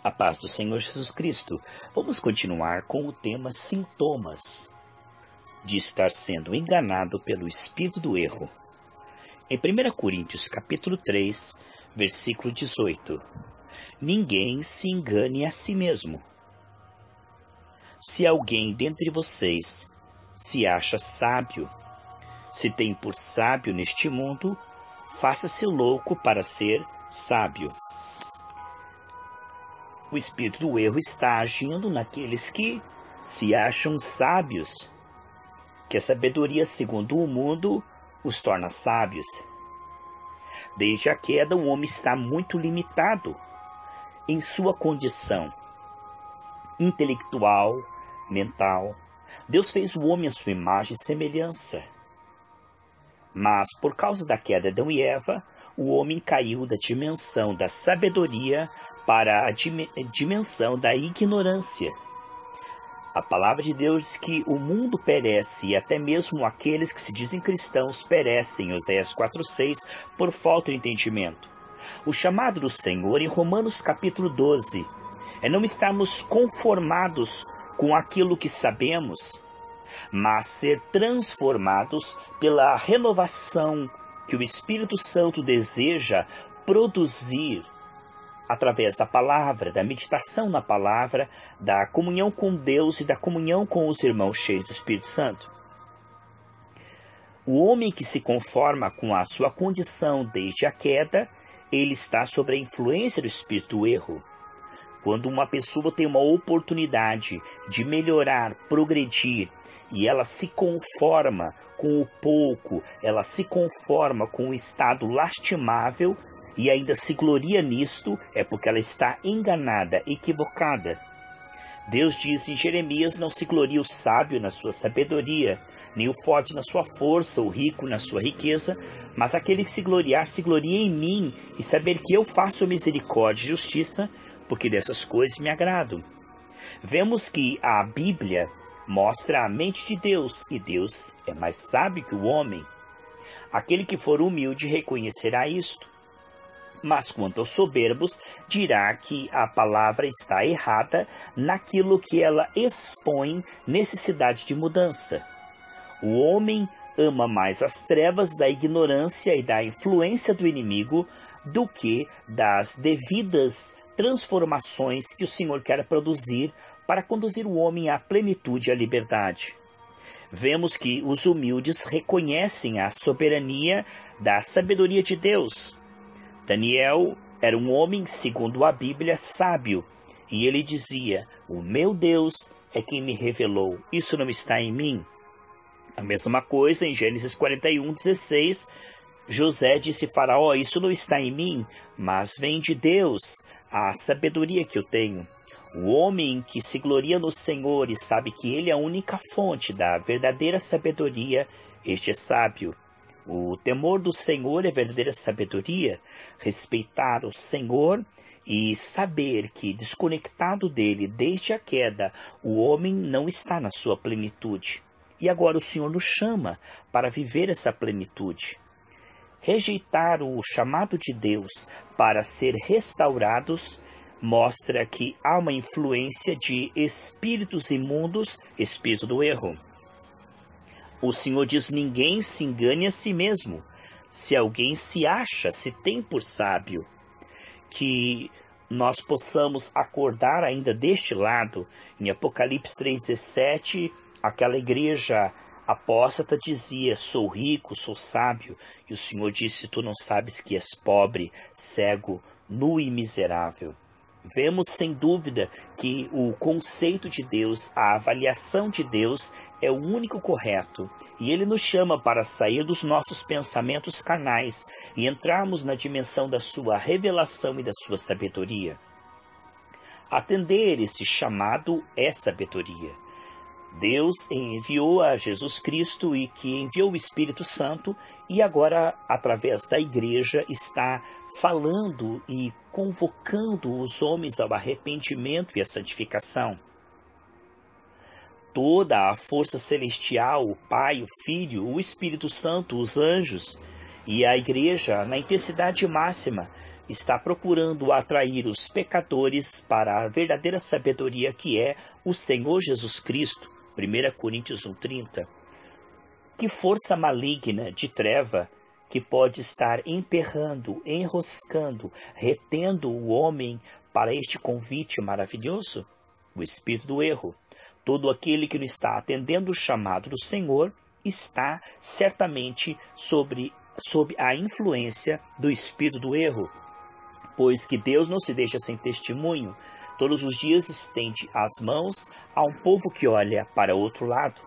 A paz do Senhor Jesus Cristo. Vamos continuar com o tema sintomas de estar sendo enganado pelo espírito do erro. Em 1 Coríntios capítulo 3, versículo 18. Ninguém se engane a si mesmo. Se alguém dentre vocês se acha sábio, se tem por sábio neste mundo, faça-se louco para ser sábio. O espírito do erro está agindo naqueles que se acham sábios, que a sabedoria segundo o mundo os torna sábios. Desde a queda, o homem está muito limitado em sua condição intelectual, mental. Deus fez o homem à sua imagem e semelhança. Mas, por causa da queda de Adão e Eva, o homem caiu da dimensão da sabedoria para a dimensão da ignorância. A palavra de Deus diz que o mundo perece e até mesmo aqueles que se dizem cristãos perecem, Oséias 4,6, por falta de entendimento. O chamado do Senhor em Romanos capítulo 12 é não estarmos conformados com aquilo que sabemos, mas ser transformados pela renovação que o Espírito Santo deseja produzir através da palavra, da meditação na palavra, da comunhão com Deus e da comunhão com os irmãos cheios do Espírito Santo. O homem que se conforma com a sua condição desde a queda, ele está sob a influência do espírito do erro. Quando uma pessoa tem uma oportunidade de melhorar, progredir, e ela se conforma com o pouco, ela se conforma com o estado lastimável, e ainda se gloria nisto, é porque ela está enganada, equivocada. Deus diz em Jeremias: não se glorie o sábio na sua sabedoria, nem o forte na sua força, o rico na sua riqueza, mas aquele que se gloriar, se glorie em mim, e saber que eu faço misericórdia e justiça, porque dessas coisas me agrado. Vemos que a Bíblia mostra a mente de Deus, e Deus é mais sábio que o homem. Aquele que for humilde reconhecerá isto. Mas quanto aos soberbos, dirá que a palavra está errada naquilo que ela expõe necessidade de mudança. O homem ama mais as trevas da ignorância e da influência do inimigo do que das devidas transformações que o Senhor quer produzir para conduzir o homem à plenitude e à liberdade. Vemos que os humildes reconhecem a soberania da sabedoria de Deus. Daniel era um homem, segundo a Bíblia, sábio, e ele dizia: o meu Deus é quem me revelou, isso não está em mim. A mesma coisa em Gênesis 41:16, José disse a Faraó: isso não está em mim, mas vem de Deus, a sabedoria que eu tenho. O homem que se gloria no Senhor e sabe que Ele é a única fonte da verdadeira sabedoria, este é sábio. O temor do Senhor é verdadeira sabedoria. Respeitar o Senhor e saber que, desconectado dele desde a queda, o homem não está na sua plenitude. E agora o Senhor nos chama para viver essa plenitude. Rejeitar o chamado de Deus para ser restaurados mostra que há uma influência de espíritos imundos, espírito do erro. O Senhor diz: ninguém se engane a si mesmo. Se alguém se acha, se tem por sábio, que nós possamos acordar ainda deste lado. Em Apocalipse 3,17, aquela igreja apóstata dizia: sou rico, sou sábio. E o Senhor disse: tu não sabes que és pobre, cego, nu e miserável. Vemos sem dúvida que o conceito de Deus, a avaliação de Deus é o único correto, e Ele nos chama para sair dos nossos pensamentos carnais e entrarmos na dimensão da sua revelação e da sua sabedoria. Atender esse chamado é sabedoria. Deus enviou a Jesus Cristo e que enviou o Espírito Santo, e agora, através da igreja, está falando e convocando os homens ao arrependimento e à santificação. Toda a força celestial, o Pai, o Filho, o Espírito Santo, os anjos e a igreja, na intensidade máxima, está procurando atrair os pecadores para a verdadeira sabedoria que é o Senhor Jesus Cristo. 1 Coríntios 1:30. Que força maligna de treva que pode estar emperrando, enroscando, retendo o homem para este convite maravilhoso? O espírito do erro. Todo aquele que não está atendendo o chamado do Senhor está certamente sob a influência do espírito do erro, pois que Deus não se deixa sem testemunho. Todos os dias estende as mãos a um povo que olha para outro lado.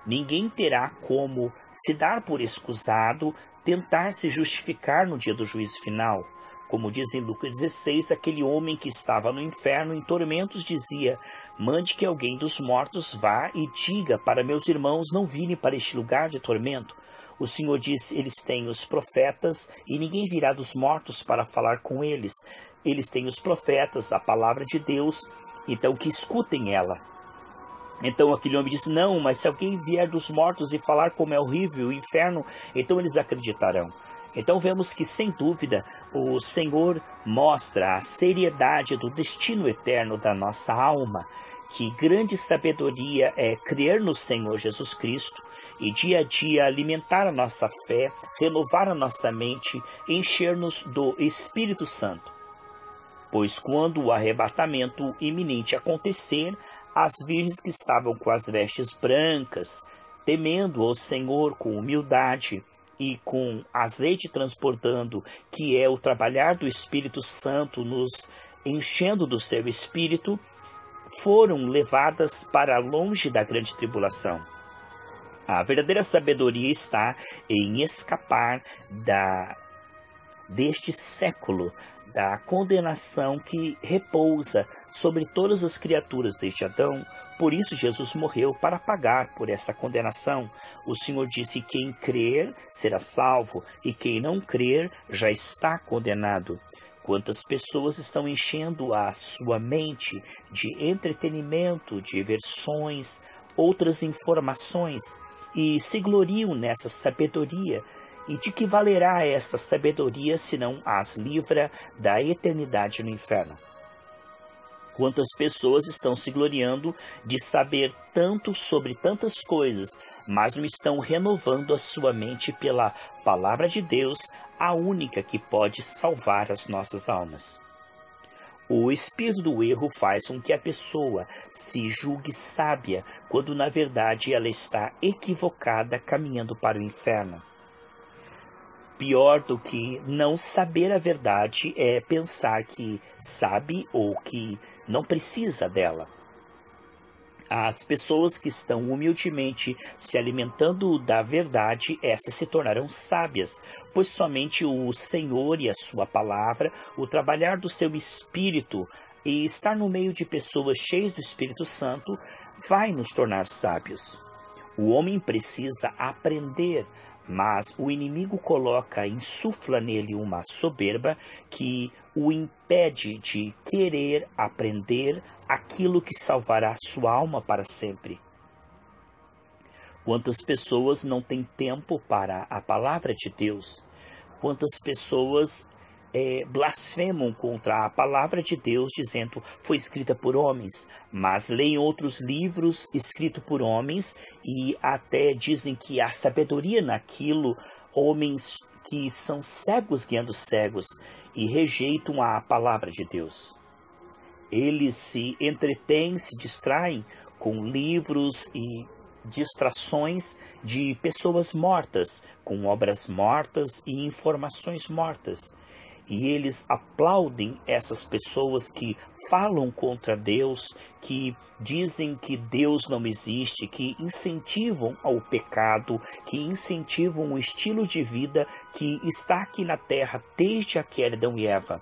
Ninguém terá como se dar por escusado, tentar se justificar no dia do juízo final. Como diz em Lucas 16, aquele homem que estava no inferno em tormentos dizia: mande que alguém dos mortos vá e diga para meus irmãos não virem para este lugar de tormento. O Senhor disse: eles têm os profetas e ninguém virá dos mortos para falar com eles. Eles têm os profetas, a palavra de Deus, então que escutem ela. Então aquele homem disse: não, mas se alguém vier dos mortos e falar como é horrível o inferno, então eles acreditarão. Então vemos que, sem dúvida, o Senhor mostra a seriedade do destino eterno da nossa alma, que grande sabedoria é crer no Senhor Jesus Cristo e dia a dia alimentar a nossa fé, renovar a nossa mente, encher-nos do Espírito Santo. Pois quando o arrebatamento iminente acontecer, as virgens que estavam com as vestes brancas, temendo ao Senhor com humildade e com azeite transbordando, que é o trabalhar do Espírito Santo nos enchendo do seu Espírito, foram levadas para longe da grande tribulação. A verdadeira sabedoria está em escapar deste século, da condenação que repousa sobre todas as criaturas desde Adão. Por isso Jesus morreu, para pagar por essa condenação. O Senhor disse: quem crer será salvo, e quem não crer já está condenado. Quantas pessoas estão enchendo a sua mente de entretenimento, de diversões, outras informações, e se gloriam nessa sabedoria. E de que valerá esta sabedoria se não as livra da eternidade no inferno? Quantas pessoas estão se gloriando de saber tanto sobre tantas coisas, mas não estão renovando a sua mente pela palavra de Deus, a única que pode salvar as nossas almas. O espírito do erro faz com que a pessoa se julgue sábia, quando na verdade ela está equivocada, caminhando para o inferno. Pior do que não saber a verdade é pensar que sabe ou que não precisa dela. As pessoas que estão humildemente se alimentando da verdade, essas se tornarão sábias, pois somente o Senhor e a sua palavra, o trabalhar do seu Espírito e estar no meio de pessoas cheias do Espírito Santo, vai nos tornar sábios. O homem precisa aprender, mas o inimigo insufla nele uma soberba que o impede de querer aprender aquilo que salvará sua alma para sempre. Quantas pessoas não têm tempo para a palavra de Deus? Quantas pessoas blasfemam contra a palavra de Deus, dizendo foi escrita por homens, mas leem outros livros escritos por homens e até dizem que há sabedoria naquilo, homens que são cegos guiando cegos, e rejeitam a palavra de Deus. Eles se entretêm, se distraem com livros e distrações de pessoas mortas, com obras mortas e informações mortas. E eles aplaudem essas pessoas que falam contra Deus, que dizem que Deus não existe, que incentivam ao pecado, que incentivam o estilo de vida que está aqui na terra desde a queda de Adão e Eva.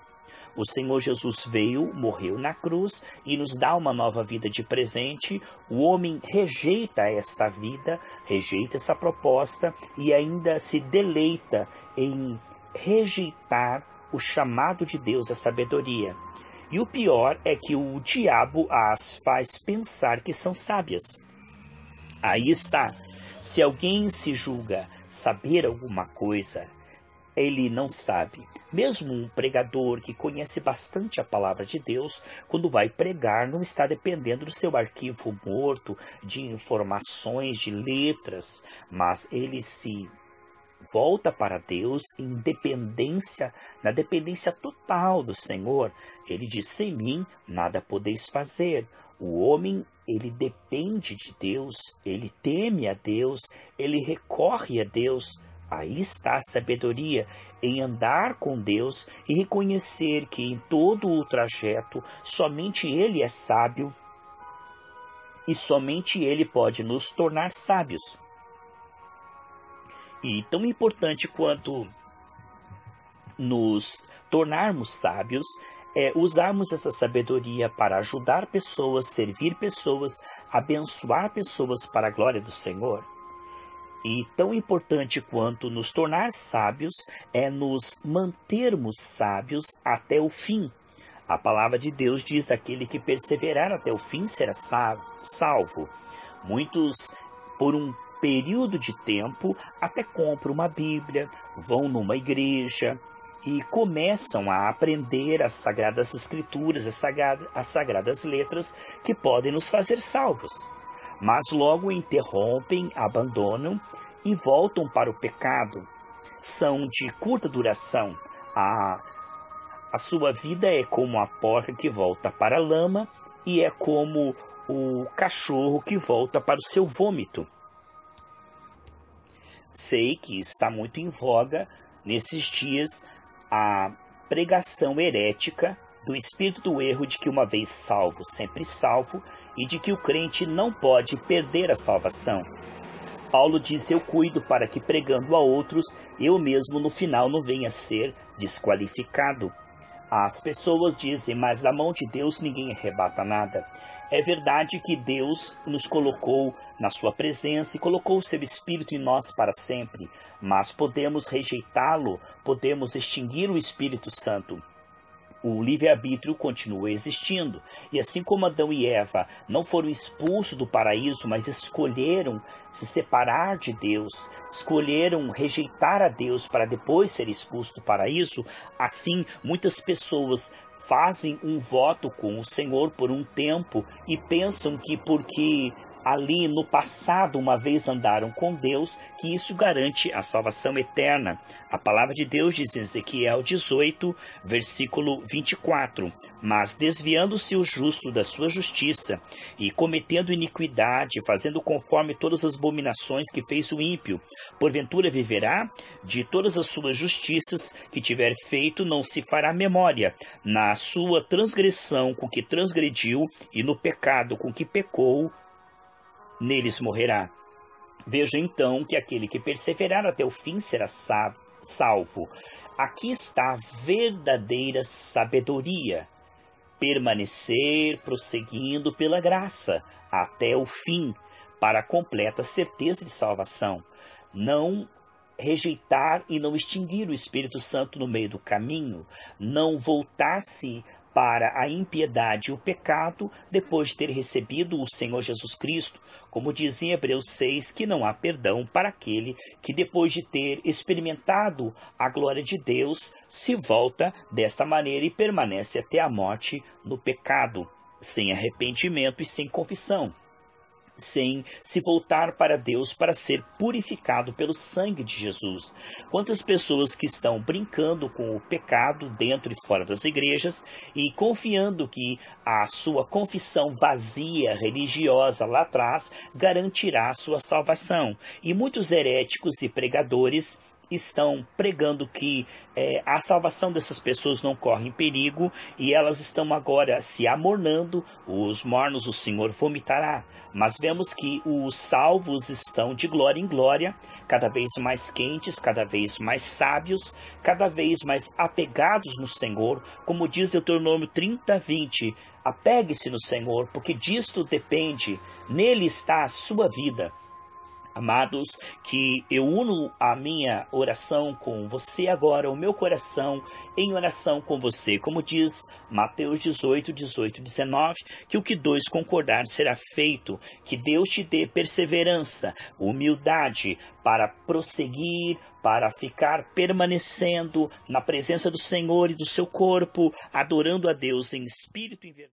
O Senhor Jesus veio, morreu na cruz e nos dá uma nova vida de presente. O homem rejeita esta vida, rejeita essa proposta e ainda se deleita em rejeitar o chamado de Deus à sabedoria. E o pior é que o diabo as faz pensar que são sábias. Aí está. Se alguém se julga saber alguma coisa, ele não sabe. Mesmo um pregador que conhece bastante a palavra de Deus, quando vai pregar, não está dependendo do seu arquivo morto, de informações, de letras, mas ele se volta para Deus em dependência, na dependência total do Senhor. Ele diz: sem mim nada podeis fazer. O homem, ele depende de Deus, ele teme a Deus, ele recorre a Deus. Aí está a sabedoria, em andar com Deus e reconhecer que em todo o trajeto somente Ele é sábio e somente Ele pode nos tornar sábios. E tão importante quanto nos tornarmos sábios é usarmos essa sabedoria para ajudar pessoas, servir pessoas, abençoar pessoas para a glória do Senhor. E tão importante quanto nos tornar sábios é nos mantermos sábios até o fim. A palavra de Deus diz: aquele que perseverar até o fim será salvo. Muitos, por um período de tempo, até compram uma Bíblia, vão numa igreja e começam a aprender as Sagradas Escrituras, as Sagradas Letras que podem nos fazer salvos. Mas logo interrompem, abandonam e voltam para o pecado. São de curta duração. A sua vida é como a porca que volta para a lama e é como o cachorro que volta para o seu vômito. Sei que está muito em voga nesses dias a pregação herética do espírito do erro de que uma vez salvo, sempre salvo, e de que o crente não pode perder a salvação. Paulo diz: eu cuido para que, pregando a outros, eu mesmo no final não venha a ser desqualificado. As pessoas dizem: mas da mão de Deus ninguém arrebata nada. É verdade que Deus nos colocou na sua presença e colocou o seu Espírito em nós para sempre, mas podemos rejeitá-lo, podemos extinguir o Espírito Santo. O livre-arbítrio continua existindo. E assim como Adão e Eva não foram expulsos do paraíso, mas escolheram se separar de Deus, escolheram rejeitar a Deus para depois ser expulsos do paraíso, assim muitas pessoas fazem um voto com o Senhor por um tempo e pensam que porque ali no passado uma vez andaram com Deus, que isso garante a salvação eterna. A palavra de Deus diz em Ezequiel 18, versículo 24: mas desviando-se o justo da sua justiça e cometendo iniquidade, fazendo conforme todas as abominações que fez o ímpio, porventura viverá? De todas as suas justiças que tiver feito não se fará memória. Na sua transgressão com que transgrediu e no pecado com que pecou, neles morrerá. Veja então que aquele que perseverar até o fim será salvo. Aqui está a verdadeira sabedoria. Permanecer prosseguindo pela graça até o fim, para a completa certeza de salvação. Não rejeitar e não extinguir o Espírito Santo no meio do caminho. Não voltar-se para a impiedade e o pecado depois de ter recebido o Senhor Jesus Cristo, como diz em Hebreus 6, que não há perdão para aquele que depois de ter experimentado a glória de Deus, se volta desta maneira e permanece até a morte no pecado, sem arrependimento e sem confissão, sem se voltar para Deus para ser purificado pelo sangue de Jesus. Quantas pessoas que estão brincando com o pecado dentro e fora das igrejas e confiando que a sua confissão vazia, religiosa lá atrás, garantirá a sua salvação. E muitos heréticos e pregadores estão pregando que a salvação dessas pessoas não corre perigo e elas estão agora se amornando, os mornos o Senhor vomitará. Mas vemos que os salvos estão de glória em glória, cada vez mais quentes, cada vez mais sábios, cada vez mais apegados no Senhor, como diz Deuteronômio 30:20, apegue-se no Senhor, porque disto depende, nele está a sua vida. Amados, que eu uno a minha oração com você agora, o meu coração em oração com você. Como diz Mateus 18, 19, que o que dois concordar será feito. Que Deus te dê perseverança, humildade para prosseguir, para ficar permanecendo na presença do Senhor e do seu corpo, adorando a Deus em espírito e em verdade.